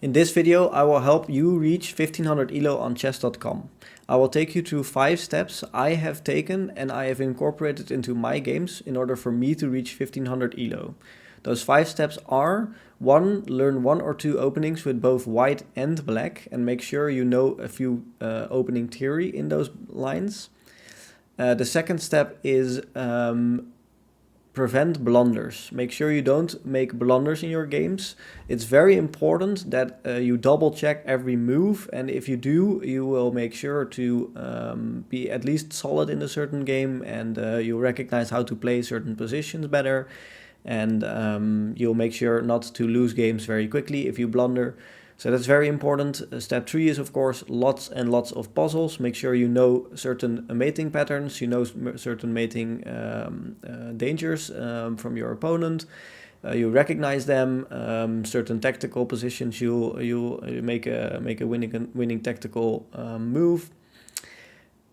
In this video, I will help you reach 1500 Elo on chess.com. I will take you through 5 steps I have taken and I have incorporated into my games in order for me to reach 1500 Elo. Those 5 steps are: 1. Learn 1 or 2 openings with both white and black and make sure you know a few opening theory in those lines. The second step is prevent blunders. Make sure you don't make blunders in your games. It's very important that you double check every move, and if you do, you will make sure to be at least solid in a certain game, and you'll recognize how to play certain positions better, and you'll make sure not to lose games very quickly if you blunder. So that's very important. Step 3 is, of course, lots and lots of puzzles. Make sure you know certain mating patterns, you know certain mating dangers from your opponent. You recognize them. Certain tactical positions, you'll make a winning tactical move.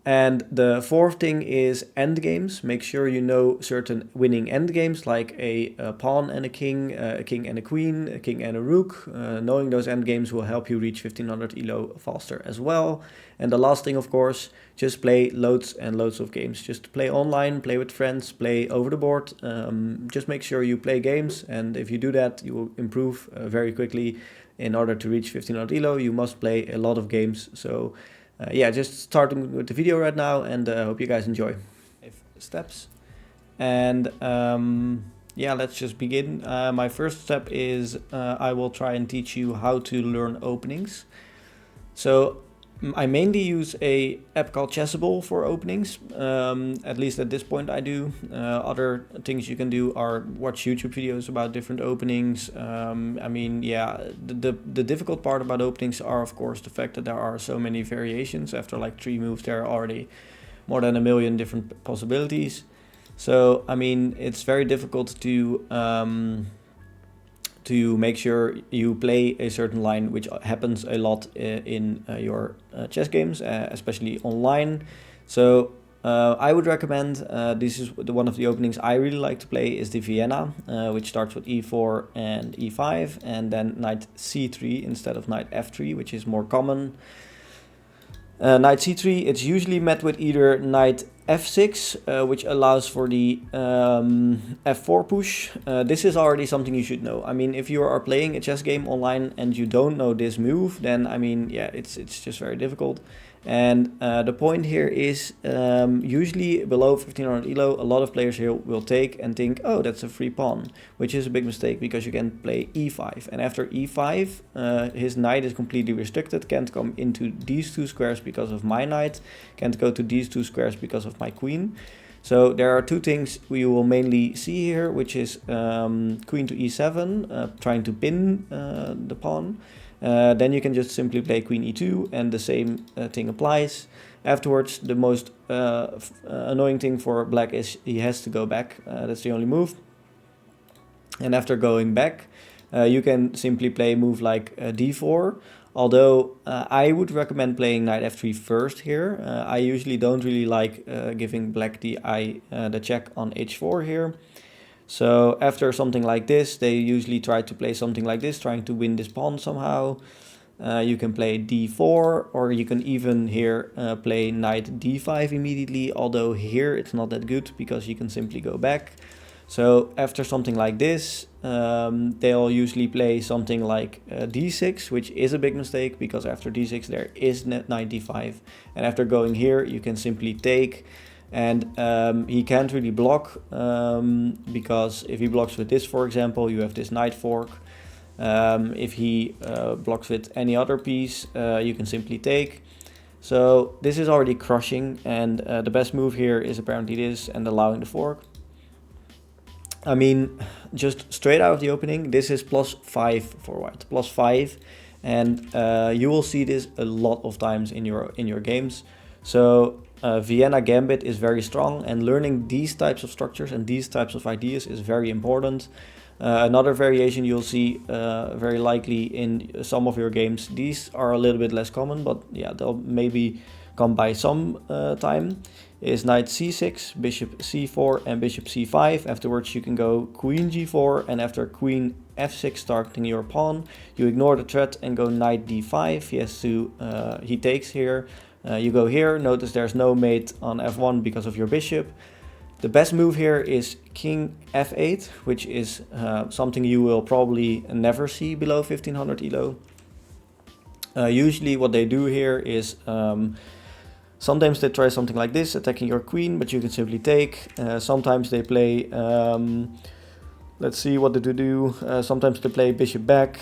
And the fourth thing is endgames. Make sure you know certain winning endgames, like a pawn and a king and a queen, a king and a rook. Knowing those endgames will help you reach 1500 Elo faster as well. And the last thing, of course, just play loads and loads of games. Just play online, play with friends, play over the board. Just make sure you play games, and if you do that, you will improve very quickly. In order to reach 1500 Elo, you must play a lot of games. So yeah, just starting with the video right now, and I hope you guys enjoy. 5 steps. And yeah, let's just begin. My first step is I will try and teach you how to learn openings. So I mainly use a app called Chess Elo for openings. At least at this point I do. Other things you can do are watch YouTube videos about different openings. I mean, yeah, the difficult part about openings are, of course, the fact that there are so many variations. After like 3 moves, there are already more than 1 million different possibilities. So, I mean, it's very difficult to make sure you play a certain line, which happens a lot in your chess games, especially online. So I would recommend, this is one of the openings I really like to play, is the Vienna, which starts with e4 and e5, and then knight c3 instead of knight f3, which is more common. Knight c3, it's usually met with either knight f6, which allows for the f4 push. This is already something you should know. I mean, if you are playing a chess game online and you don't know this move, then I mean, yeah, it's just very difficult. And the point here is usually below 1500 Elo, a lot of players here will take and think, oh, that's a free pawn, which is a big mistake because you can play e5. And after e5, his knight is completely restricted, can't come into these 2 squares because of my knight, can't go to these 2 squares because of my queen. So there are 2 things we will mainly see here, which is queen to e7, trying to pin the pawn. Then you can just simply play queen e2, and the same thing applies. Afterwards, the most annoying thing for black is he has to go back. That's the only move. And after going back, you can simply play a move like d4. Although I would recommend playing knight f3 first here. I usually don't really like giving black the check on h4 here. So after something like this, they usually try to play something like this, trying to win this pawn somehow. You can play d4, or you can even here play knight d5 immediately, although here it's not that good because you can simply go back. So after something like this, they'll usually play something like d6, which is a big mistake because after d6 there is knight d5. And after going here, you can simply take. And he can't really block because if he blocks with this, for example, you have this knight fork. If he blocks with any other piece, you can simply take. So this is already crushing, and the best move here is apparently this and allowing the fork. I mean, just straight out of the opening, this is +5 for white, +5, and you will see this a lot of times in your games. So Vienna Gambit is very strong, and learning these types of structures and these types of ideas is very important. Another variation you'll see very likely in some of your games. These are a little bit less common, but yeah, they'll maybe come by some time. Is knight c6, bishop c4, and bishop c5. Afterwards you can go queen g4, and after queen f6 starting your pawn. You ignore the threat and go knight d5. He takes here. You go here. Notice there's no mate on f1 because of your bishop. The best move here is king f8, which is something you will probably never see below 1500 elo. Usually what they do here is sometimes they try something like this, attacking your queen, but you can simply take. Sometimes they play, let's see, what did they do? Sometimes they play bishop back.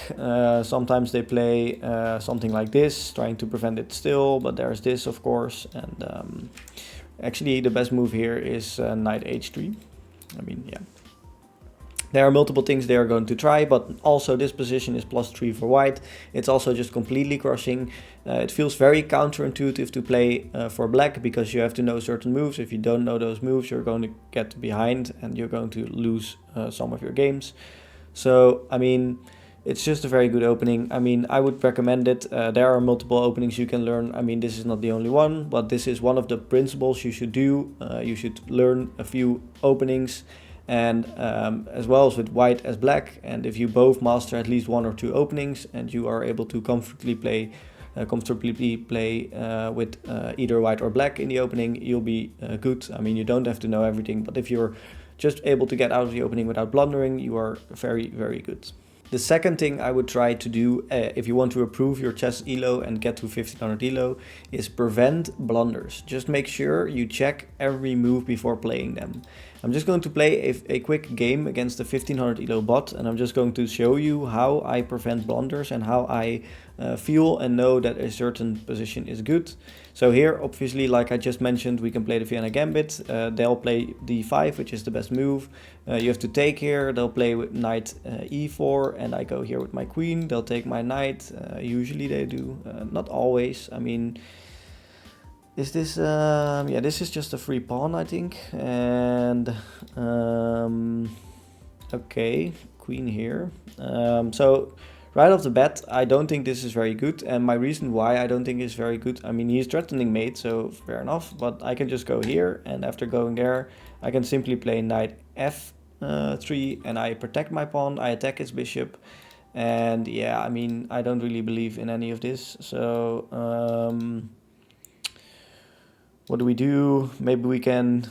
Sometimes they play something like this, trying to prevent it still, but there's this, of course. And actually the best move here is knight h3. I mean, yeah. There are multiple things they are going to try, but also this position is +3 for white. It's also just completely crushing. It feels very counterintuitive to play for black because you have to know certain moves. If you don't know those moves, you're going to get behind and you're going to lose some of your games. So, I mean, it's just a very good opening. I mean, I would recommend it. There are multiple openings you can learn. I mean, this is not the only one, but this is one of the principles you should do. You should learn a few openings. And as well as with white as black, and if you both master at least 1 or 2 openings and you are able to comfortably play with either white or black in the opening, you'll be good. I mean, you don't have to know everything, but if you're just able to get out of the opening without blundering, you are very, very good. The second thing I would try to do if you want to improve your chess elo and get to 1500 elo is prevent blunders. Just make sure you check every move before playing them. I'm just going to play a quick game against the 1500 elo bot, and I'm just going to show you how I prevent blunders and how I feel and know that a certain position is good. So here, obviously, like I just mentioned, we can play the Vienna Gambit. They'll play d5, which is the best move. You have to take here. They'll play with knight e4, and I go here with my queen. They'll take my knight. Usually they do, not always. I mean, is this, yeah, this is just a free pawn, I think. And, okay, queen here. So right off the bat, I don't think this is very good. And my reason why I don't think it's very good, I mean, he's threatening mate, so fair enough. But I can just go here, and after going there, I can simply play knight f3, and I protect my pawn, I attack his bishop. And yeah, I mean, I don't really believe in any of this. So, what do we do? Maybe we can...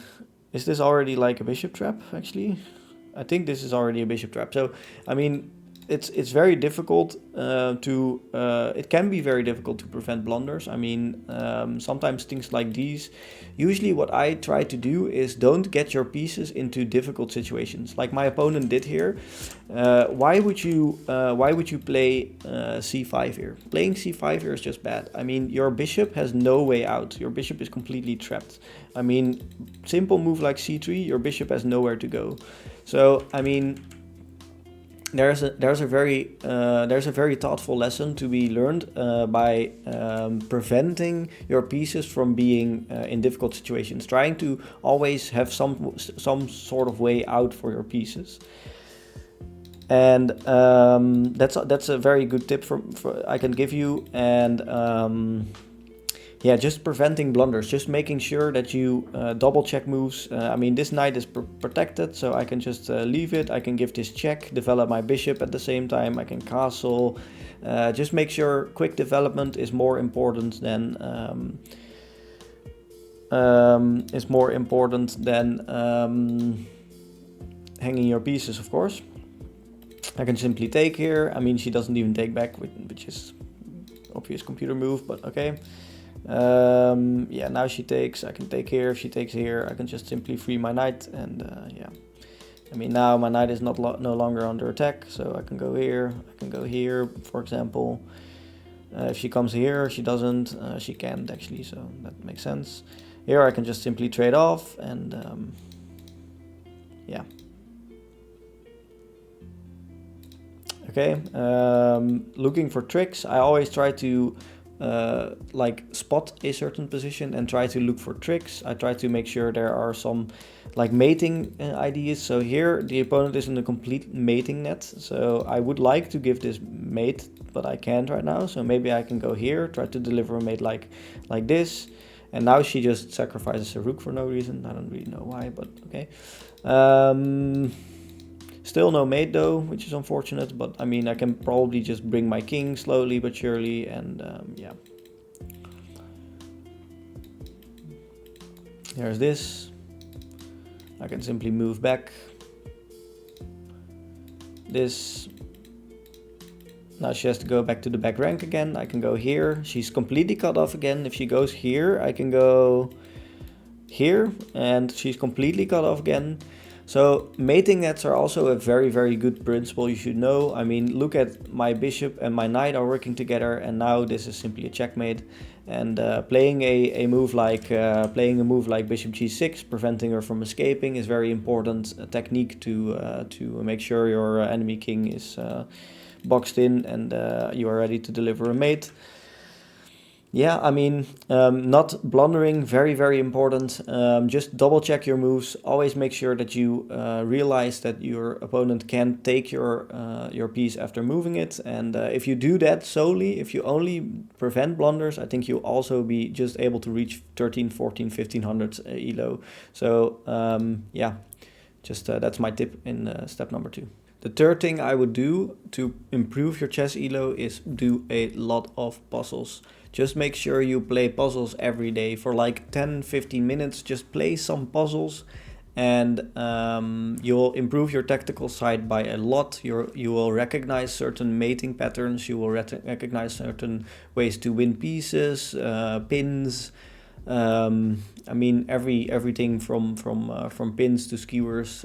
Is this already like a bishop trap, actually? I think this is already a bishop trap. So, I mean, it's very difficult it can be very difficult to prevent blunders. I mean, sometimes things like these. Usually what I try to do is don't get your pieces into difficult situations, like my opponent did here. Why would you play c5 here? Playing c5 here is just bad. I mean, your bishop has no way out. Your bishop is completely trapped. I mean, simple move like c3, your bishop has nowhere to go. So, I mean, there's a very thoughtful lesson to be learned by preventing your pieces from being in difficult situations, trying to always have some sort of way out for your pieces. And that's a very good tip I can give you. And yeah, just preventing blunders, just making sure that you double check moves. I mean, this knight is protected, so I can just leave it. I can give this check, develop my bishop at the same time. I can castle. Just make sure quick development is more important than hanging your pieces, of course. I can simply take here. I mean, she doesn't even take back, which is obvious computer move, but okay. Yeah, now she takes. I can take here. If she takes here, I can just simply free my knight. And yeah, I mean, now my knight is no longer under attack, so I can go here. I can go here, for example. If she comes here, she doesn't. She can't actually, so that makes sense. Here I can just simply trade off, and yeah. Okay, looking for tricks. I always try to like spot a certain position and try to look for tricks. I try to make sure there are some like mating ideas. So here the opponent is in a complete mating net. So I would like to give this mate, but I can't right now. So maybe I can go here, try to deliver a mate like this. And now she just sacrifices a rook for no reason. I don't really know why, but okay. Still no mate though, which is unfortunate, but I mean I can probably just bring my king slowly but surely, and yeah. There's this. I can simply move back. This. Now she has to go back to the back rank again. I can go here. She's completely cut off again. If she goes here, I can go here, and she's completely cut off again. So mating nets are also a very, very good principle you should know. I mean, look at my bishop and my knight are working together, and now this is simply a checkmate. And playing a move like bishop g6, preventing her from escaping, is very important technique to make sure your enemy king is boxed in and you are ready to deliver a mate. Yeah, I mean, not blundering, very, very important. Just double check your moves. Always make sure that you realize that your opponent can take your piece after moving it. And if you do that solely, if you only prevent blunders, I think you'll also be just able to reach 13, 14, 1500 Elo. So yeah, just that's my tip in step number 2. The third thing I would do to improve your chess Elo is do a lot of puzzles. Just make sure you play puzzles every day for like 10-15 minutes. Just play some puzzles, and you'll improve your tactical side by a lot. You will recognize certain mating patterns. You will recognize certain ways to win pieces, pins. I mean everything from pins to skewers.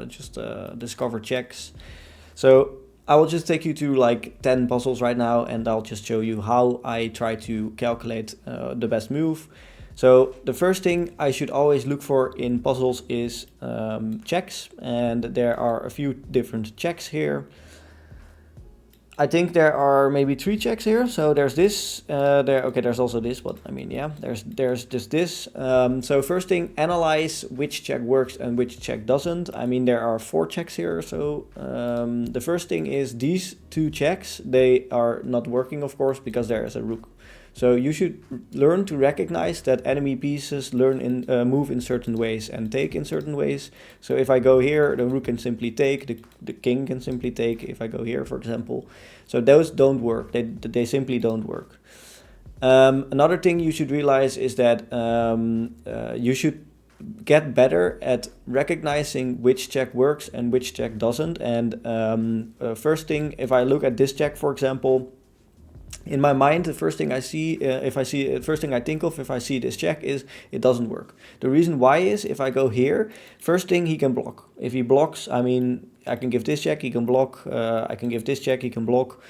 Just discover checks. So I will just take you to like 10 puzzles right now, and I'll just show you how I try to calculate the best move. So the first thing I should always look for in puzzles is checks, and there are a few different checks here. I think there are maybe 3 checks here. So there's this, there's also this, but I mean, yeah, there's just this. So first thing, analyze which check works and which check doesn't. I mean, there are 4 checks here. So the first thing is these 2 checks, they are not working, of course, because there is a rook. So you should learn to recognize that enemy pieces move in certain ways and take in certain ways. So if I go here, the rook can simply take, the king can simply take, if I go here, for example. So those don't work, they simply don't work. Another thing you should realize is that you should get better at recognizing which check works and which check doesn't. And first thing, if I look at this check, for example, in my mind, the first thing I see, first thing I think of if I see this check is it doesn't work. The reason why is if I go here, first thing he can block. If he blocks, I mean, I can give this check, he can block. I can give this check, he can block.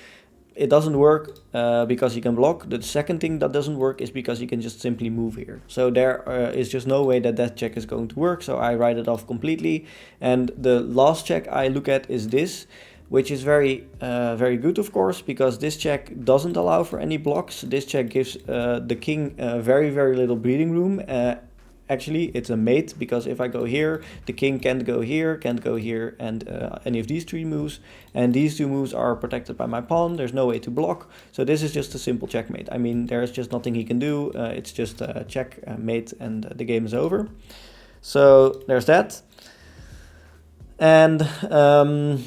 It doesn't work because he can block. The second thing that doesn't work is because he can just simply move here. So there is just no way that that check is going to work. So I write it off completely. And the last check I look at is this, which is very good, of course, because this check doesn't allow for any blocks. This check gives the king very, very little breathing room. Actually, it's a mate, because if I go here, the king can't go here, and any of these 3 moves. And these 2 moves are protected by my pawn. There's no way to block. So this is just a simple checkmate. I mean, there's just nothing he can do. It's just a check, mate, and the game is over. So there's that. And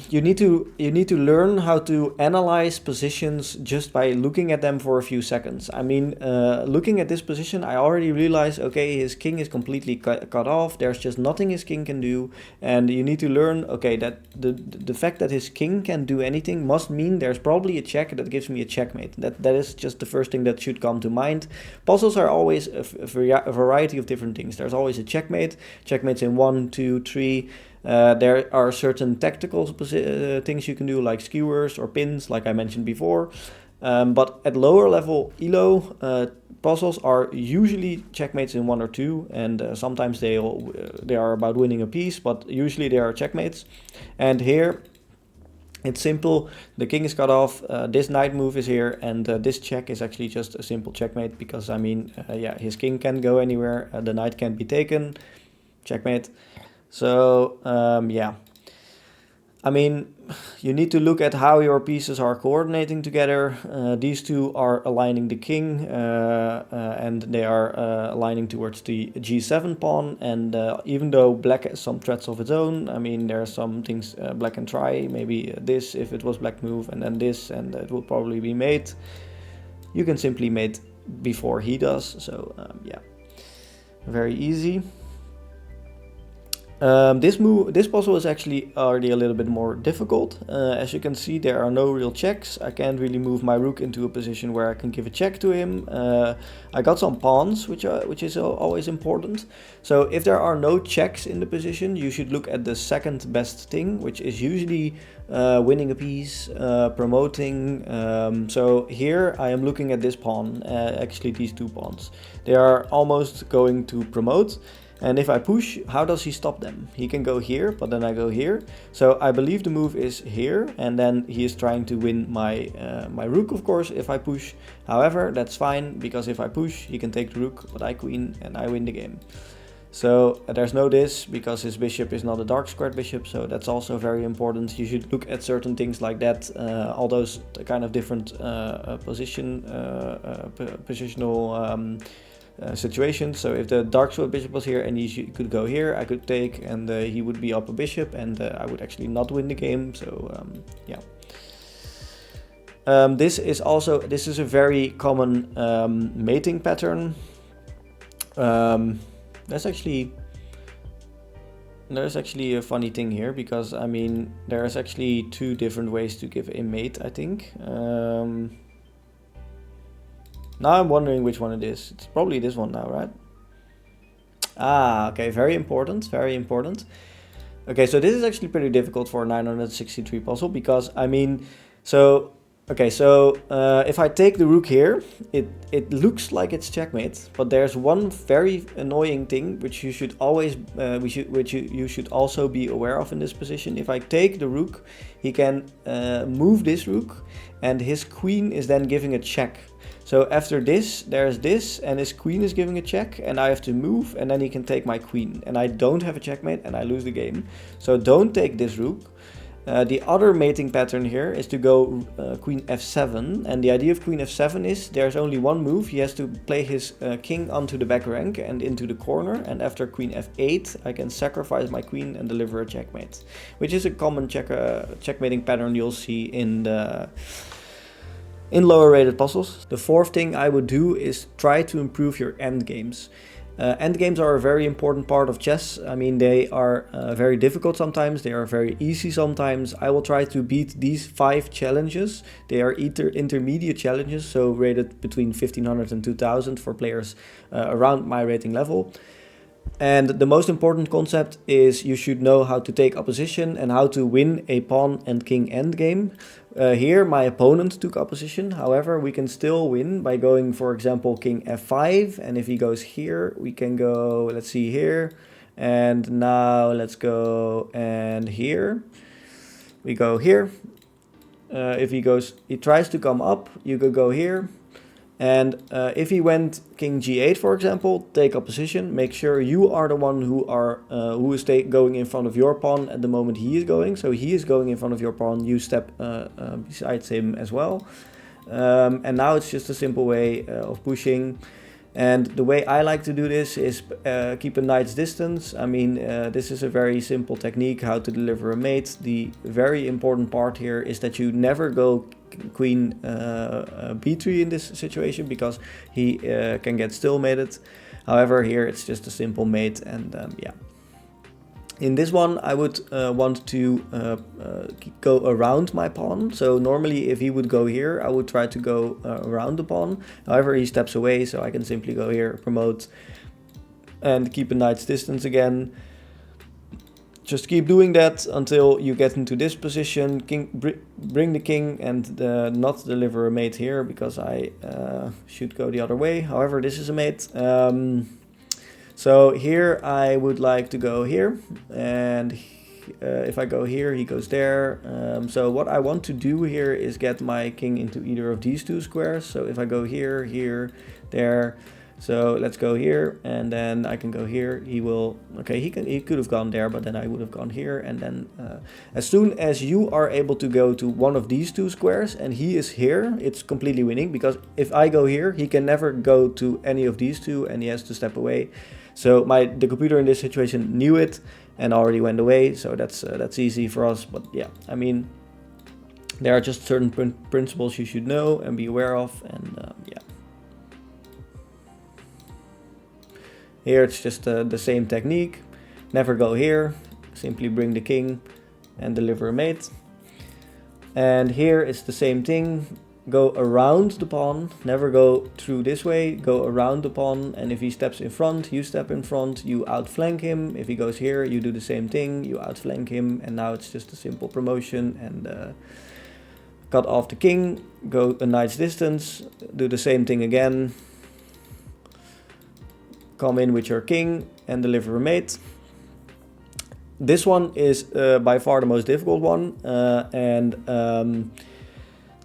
you need to learn how to analyze positions just by looking at them for a few seconds. I mean, looking at this position, I already realized, okay, his king is completely cut off. There's just nothing his king can do. And you need to learn, okay, that the fact that his king can do anything must mean there's probably a check that gives me a checkmate. That is just the first thing that should come to mind. Puzzles are always a variety of different things. There's always a checkmate. Checkmates in 1, 2, 3. There are certain tactical things you can do, like skewers or pins, like I mentioned before. But at lower level Elo, puzzles are usually checkmates in 1 or 2, and sometimes they are about winning a piece, but usually they are checkmates. And here it's simple. The king is cut off. This knight move is here, and this check is actually just a simple checkmate, because I mean, yeah, his king can't go anywhere. The knight can't be taken. Checkmate. So yeah, I mean, you need to look at how your pieces are coordinating together. These two are aligning the king, and they are aligning towards the g7 pawn. And even though black has some threats of its own, I mean, there are some things black can try. Maybe this, if it was black move, and then this, and it will probably be mate. You can simply mate before he does. So yeah, very easy. This puzzle is actually already a little bit more difficult. As you can see, there are no real checks. I can't really move my rook into a position where I can give a check to him. I got some pawns, which is always important. So if there are no checks in the position, you should look at the second best thing, which is usually winning a piece, promoting. So here I am looking at this pawn, actually these two pawns. They are almost going to promote. And if I push, how does he stop them? He can go here, but then I go here. So I believe the move is here, and then he is trying to win my my rook, of course, if I push. However, that's fine, because if I push, he can take the rook, but I queen, and I win the game. So there's no this, because his bishop is not a dark squared bishop, so that's also very important. You should look at certain things like that, all those kind of different positional situations. So if the dark squared bishop was here and he could go here, I could take, and he would be up a bishop, and I would actually not win the game. So yeah. This is a very common mating pattern. There's actually a funny thing here, because I mean there's actually two different ways to give a mate, I think. Now I'm wondering which one it is. It's probably this one now, right? Ah, okay, very important, very important. Okay, so this is actually pretty difficult for a 963 puzzle, because I mean, so okay, so if I take the rook here, it looks like it's checkmate, but there's one very annoying thing which you should always you should also be aware of in this position. If I take the rook, he can move this rook, and his queen is then giving a check. So after this, there's this, and his queen is giving a check, and I have to move, and then he can take my queen, and I don't have a checkmate, and I lose the game. So don't take this rook. The other mating pattern here is to go queen f7, and the idea of queen f7 is there's only one move. He has to play his king onto the back rank and into the corner, and after queen f8 I can sacrifice my queen and deliver a checkmate, which is a common checkmating pattern you'll see in lower rated puzzles. The fourth thing I would do is try to improve your endgames. Endgames are a very important part of chess. I mean, they are very difficult sometimes, they are very easy sometimes. I will try to beat these 5 challenges. They are intermediate challenges, so rated between 1500 and 2000 for players around my rating level. And the most important concept is you should know how to take opposition and how to win a pawn and king endgame. Here my opponent took opposition, however we can still win by going, for example, king f5, and if he goes here we can go, let's see here, and now let's go, and here we go here. If he tries to come up, you could go here. And if he went king g8, for example, take opposition, make sure you are the one who is going in front of your pawn at the moment he is going. So he is going in front of your pawn, you step besides him as well. And now it's just a simple way of pushing. And the way I like to do this is keep a knight's distance. I mean, this is a very simple technique how to deliver a mate. The very important part here is that you never go queen b3 in this situation, because he can get stalemated. However, here it's just a simple mate, and yeah. In this one, I would want to go around my pawn. So normally if he would go here, I would try to go around the pawn. However, he steps away, so I can simply go here, promote, and keep a knight's distance again. Just keep doing that until you get into this position. Bring the king and not deliver a mate here, because I should go the other way. However, this is a mate. So here I would like to go here, and if I go here, he goes there. So what I want to do here is get my king into either of these two squares. So if I go here, here, there, So let's go here, and then I can go here. He will, okay, he could have gone there, but then I would have gone here. And then as soon as you are able to go to one of these two squares and he is here, it's completely winning, because if I go here, he can never go to any of these two and he has to step away. So the computer in this situation knew it and already went away, so that's easy for us. But yeah, I mean, there are just certain principles you should know and be aware of, and yeah. Here it's just the same technique. Never go here, simply bring the king and deliver a mate. And here it's the same thing. Go around the pawn, never go through this way, go around the pawn, and if he steps in front, you step in front, you outflank him. If he goes here, you do the same thing, you outflank him, and now it's just a simple promotion, and cut off the king, go a knight's distance, do the same thing again, come in with your king and deliver a mate. This one is by far the most difficult one, and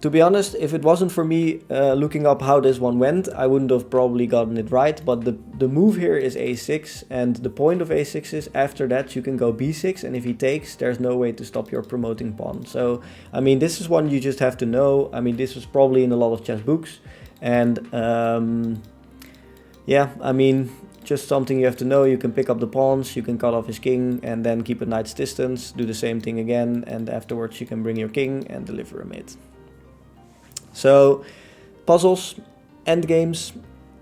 to be honest, if it wasn't for me looking up how this one went, I wouldn't have probably gotten it right. But the move here is a6, and the point of a6 is after that you can go b6, and if he takes, there's no way to stop your promoting pawn. So, I mean, this is one you just have to know. I mean, this was probably in a lot of chess books, and yeah, I mean, just something you have to know. You can pick up the pawns, you can cut off his king, and then keep a knight's distance, do the same thing again, and afterwards you can bring your king and deliver a mate. So, puzzles, endgames,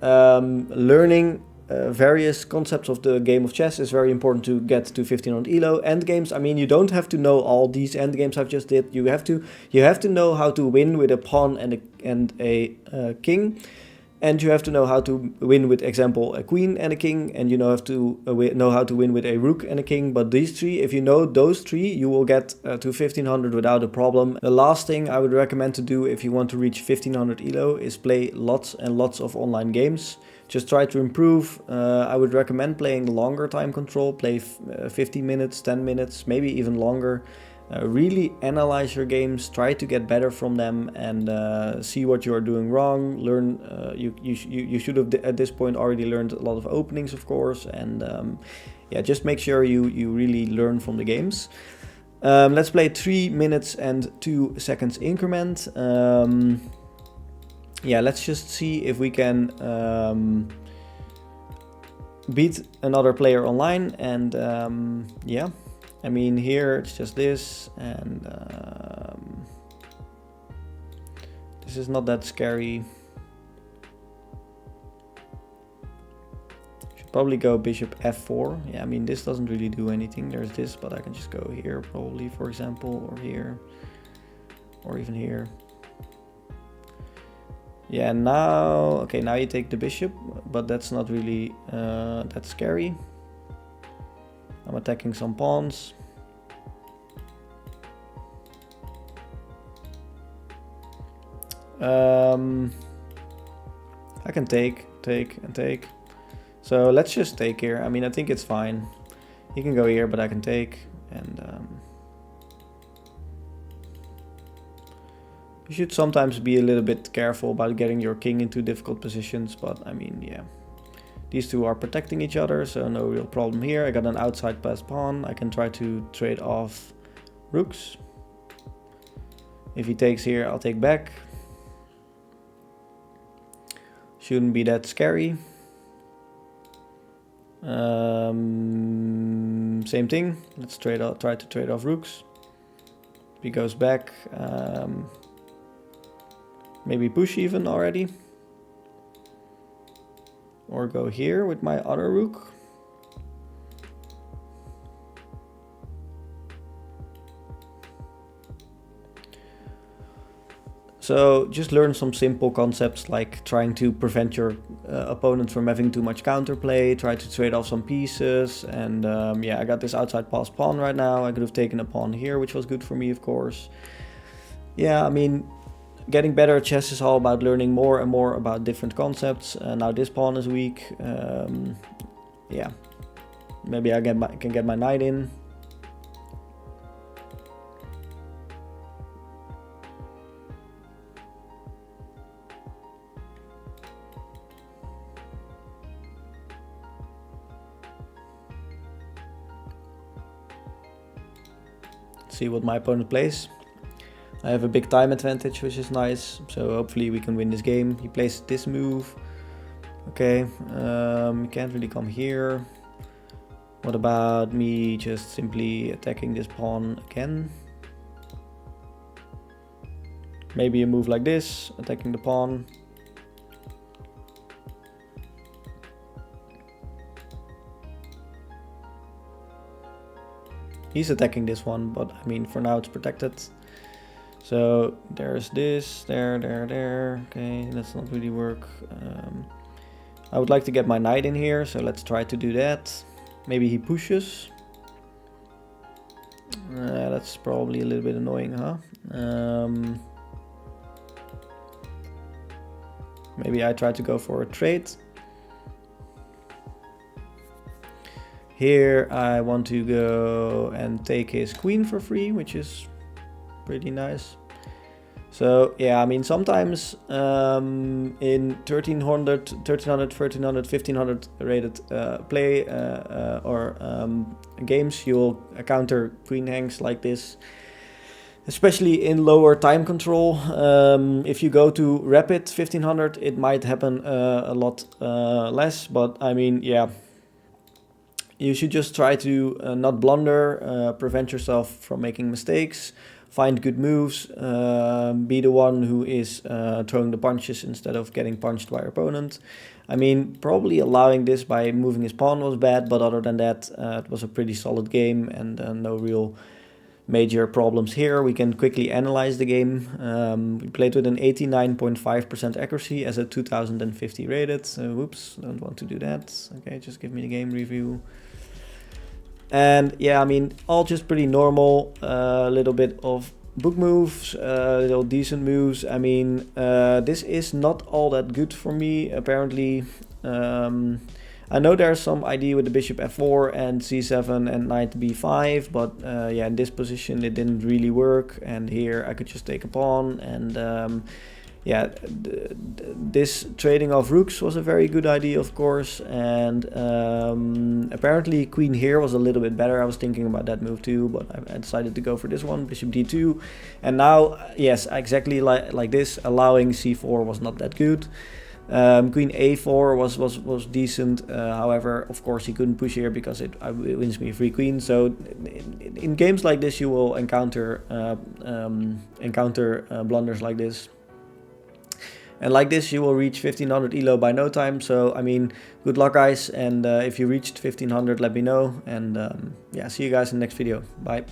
learning various concepts of the game of chess is very important to get to 1500 Elo. Endgames, I mean, you don't have to know all these endgames I've just did. You have to know how to win with a pawn and a king. And you have to know how to win with, example, a queen and a king, and you have to know how to win with a rook and a king. But these three, if you know those three, you will get to 1500 without a problem. The last thing I would recommend to do if you want to reach 1500 Elo is play lots and lots of online games. Just try to improve. I would recommend playing longer time control, play 15 minutes, 10 minutes, maybe even longer. Really analyze your games, try to get better from them, and see what you are doing wrong. Learn. You should have at this point already learned a lot of openings, of course, and yeah, just make sure you really learn from the games. Let's play 3 minutes and 2 seconds increment. Yeah, let's just see if we can beat another player online, and yeah. I mean, here it's just this, and this is not that scary. Should probably go bishop f4. Yeah, I mean, this doesn't really do anything. There's this, but I can just go here probably, for example, or here, or even here. Yeah, now, okay, now you take the bishop, but that's not really that scary. I'm attacking some pawns. I can take, and take. So let's just take here. I mean, I think it's fine. He can go here, but I can take. And you should sometimes be a little bit careful about getting your king into difficult positions. But I mean, yeah. These two are protecting each other, so no real problem here. I got an outside passed pawn. I can try to trade off rooks. If he takes here, I'll take back. Shouldn't be that scary. Same thing. Let's try to trade off rooks. If he goes back, maybe push even already. Or go here with my other rook. So just learn some simple concepts like trying to prevent your opponent from having too much counterplay, try to trade off some pieces, and yeah, I got this outside passed pawn right now. I could have taken a pawn here, which was good for me, of course. Yeah, I mean, getting better at chess is all about learning more and more about different concepts. Now this pawn is weak. Yeah, maybe I can get my knight in. see what my opponent plays. I have a big time advantage, which is nice, so hopefully we can win this game. He plays this move. Okay, you can't really come here. What about me just simply attacking this pawn again? Maybe a move like this, attacking the pawn. He's attacking this one, but I mean, for now it's protected. So there's this, there. Okay, that's not really work. I would like to get my knight in here, so let's try to do that. Maybe he pushes. That's probably a little bit annoying, huh? Maybe I try to go for a trade. Here I want to go and take his queen for free, which is pretty nice. So yeah, I mean, sometimes in 1300, 1500 rated play or games, you'll encounter queen hangs like this, especially in lower time control. If you go to rapid 1500, it might happen a lot less, but I mean, yeah. You should just try to not blunder, prevent yourself from making mistakes, find good moves, be the one who is throwing the punches instead of getting punched by your opponent. I mean, probably allowing this by moving his pawn was bad, but other than that, it was a pretty solid game and no real major problems here. We can quickly analyze the game. We played with an 89.5% accuracy as a 2050 rated. Whoops, don't want to do that. Okay, just give me the game review. And yeah, I mean, all just pretty normal. A little bit of book moves, little decent moves. I mean, this is not all that good for me, apparently. I know there's some idea with the bishop f4 and c7 and knight b5, but yeah, in this position it didn't really work. And here I could just take a pawn, and yeah, this trading of rooks was a very good idea, of course. And apparently queen here was a little bit better. I was thinking about that move too, but I decided to go for this one, bishop d2. And now, yes, exactly like this, allowing c4 was not that good. Queen a4 was decent. However, of course, he couldn't push here because it wins me a free queen. So in games like this, you will encounter blunders like this. And like this, you will reach 1500 Elo by no time. So, I mean, good luck, guys. And if you reached 1500, let me know. And yeah, see you guys in the next video. Bye.